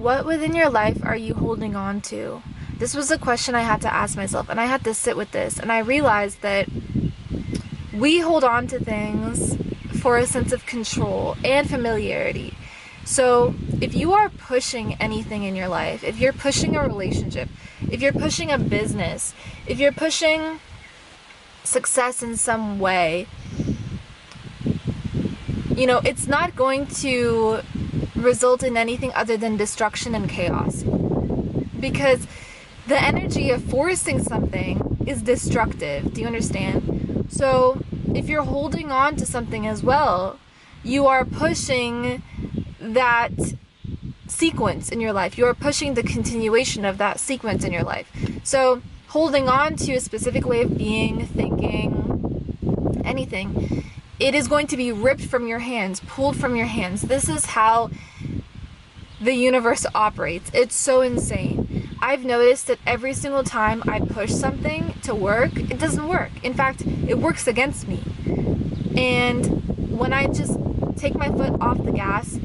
What within your life are you holding on to? This was a question I had to ask myself, and I had to sit with this, and I realized that we hold on to things for a sense of control and familiarity. So if you are pushing anything in your life, if you're pushing a relationship, if you're pushing a business, if you're pushing success in some way, you know, it's not going to result in anything other than destruction and chaos. Because the energy of forcing something is destructive. Do you understand? So if you're holding on to something as well, you are pushing that sequence in your life. You are pushing the continuation of that sequence in your life. So holding on to a specific way of being, thinking, anything, it is going to be ripped from your hands, pulled from your hands. This is how the universe operates. It's so insane. I've noticed that every single time I push something to work, it doesn't work. In fact, it works against me. And when I just take my foot off the gas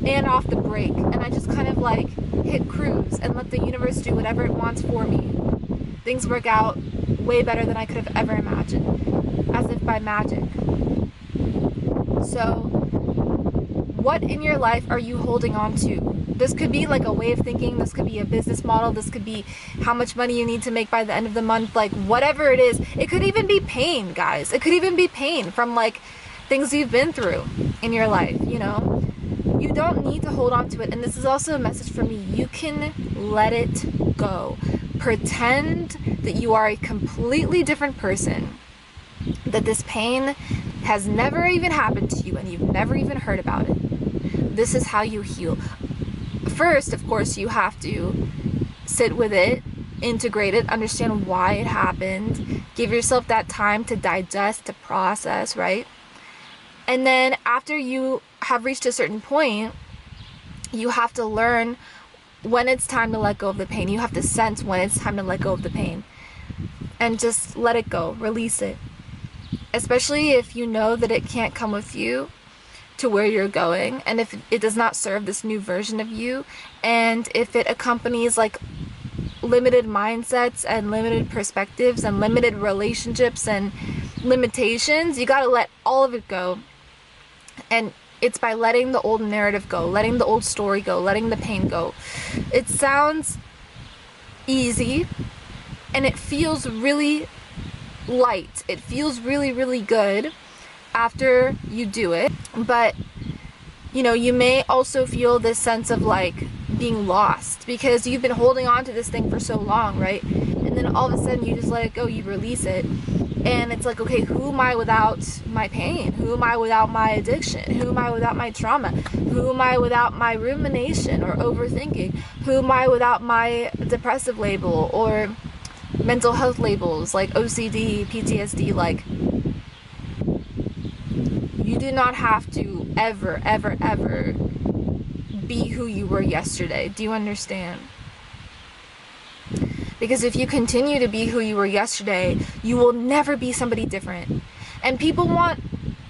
and off the brake, and I just kind of like hit cruise and let the universe do whatever it wants for me, things work out way better than I could have ever imagined, as if by magic. So what in your life are you holding on to? This could be like a way of thinking, this could be a business model, this could be how much money you need to make by the end of the month, like whatever it is. It could even be pain, guys. It could even be pain from like things you've been through in your life, you know? You don't need to hold on to it. And this is also a message for me. You can let it go. Pretend that you are a completely different person, that this pain has never even happened to you and you've never even heard about it. This is how you heal. First, of course, you have to sit with it, integrate it, understand why it happened, give yourself that time to digest, to process, right? And then after you have reached a certain point, you have to learn when it's time to let go of the pain. You have to sense when it's time to let go of the pain and just let it go, release it. Especially if you know that it can't come with you to where you're going, and if it does not serve this new version of you, and if it accompanies like limited mindsets and limited perspectives and limited relationships and limitations, you gotta let all of it go. And it's by letting the old narrative go, letting the old story go, letting the pain go. It sounds easy and it feels really light. It feels really, really good after you do it. But, you know, you may also feel this sense of like being lost because you've been holding on to this thing for so long, right? And then all of a sudden you just let it go, you release it. And it's like, okay, who am I without my pain? Who am I without my addiction? Who am I without my trauma? Who am I without my rumination or overthinking? Who am I without my depressive label or mental health labels like OCD, PTSD? Like, you do not have to ever, ever, ever be who you were yesterday. Do you understand? Because if you continue to be who you were yesterday, you will never be somebody different. And people want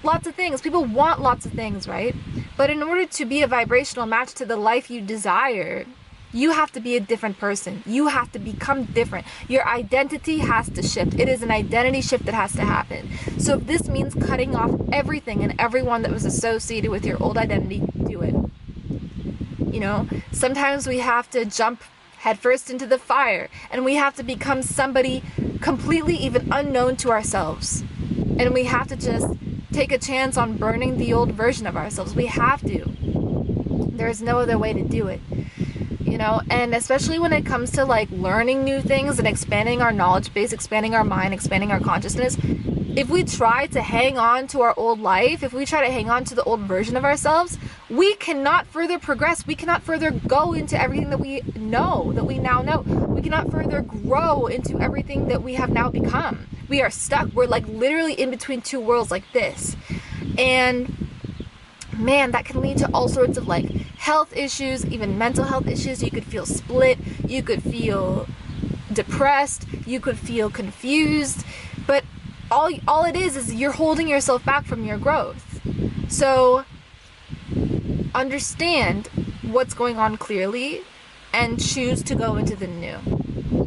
lots of things. People want lots of things, right? But in order to be a vibrational match to the life you desire, you have to be a different person. You have to become different. Your identity has to shift. It is an identity shift that has to happen. So if this means cutting off everything and everyone that was associated with your old identity, do it. You know, sometimes we have to jump headfirst into the fire, and we have to become somebody completely even unknown to ourselves. And we have to just take a chance on burning the old version of ourselves. We have to. There is no other way to do it. You know, and especially when it comes to like learning new things and expanding our knowledge base, expanding our mind, expanding our consciousness, if we try to hang on to our old life, if we try to hang on to the old version of ourselves, we cannot further progress. We cannot further go into everything that we know, that we now know. We cannot further grow into everything that we have now become. We are stuck. We're like literally in between two worlds like this. And man, that can lead to all sorts of like health issues, even mental health issues. You could feel split. You could feel depressed. You could feel confused. But all it is you're holding yourself back from your growth. So understand what's going on clearly and choose to go into the new.